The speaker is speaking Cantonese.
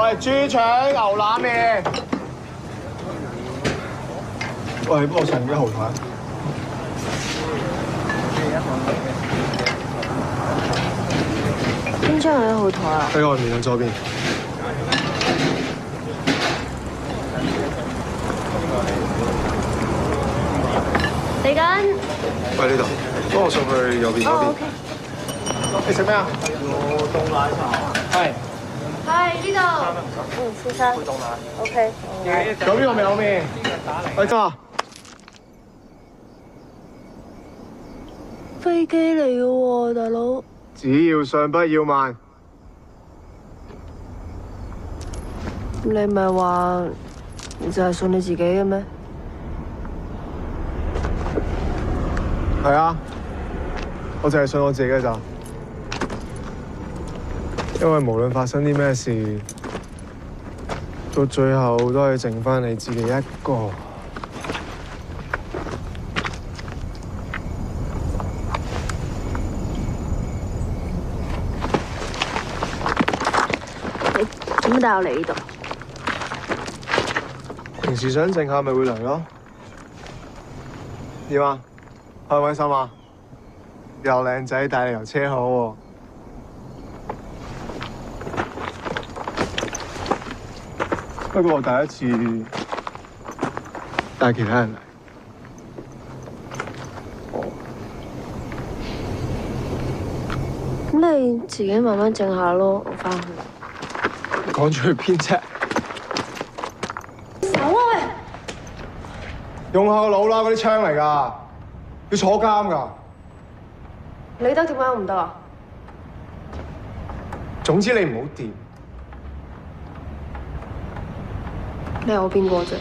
喂，豬腸牛腩麵。喂，幫我上1號台。邊張係1號台啊？喺外面嘅左邊。嚟緊。喂，呢度，幫我送去右邊嗰邊。OK。你食咩啊？要凍奶茶。係。係呢度。先生。凍奶。OK。左邊個咪有面？喂，真啊！飛機嚟嘅喎，大佬。只要信不要慢。你唔係話你就係信你自己嘅咩？係啊，我淨係信我自己嘅咋。因為無論發生啲咩事，到最後都係剩返你自己一個。你做乜帶我嚟呢度？平時想靜下咪會嚟咯。點啊？開唔開心啊？又靚仔，帶你遊車河喎。不過我第一次帶其他人嚟。咁你自己慢慢靜下咯，我返去。講咗去邊啫？手啊喂！用下個腦啦，嗰啲槍嚟㗎，要坐監㗎。你得點解我唔得啊？總之你唔好掂。你係我邊個啫？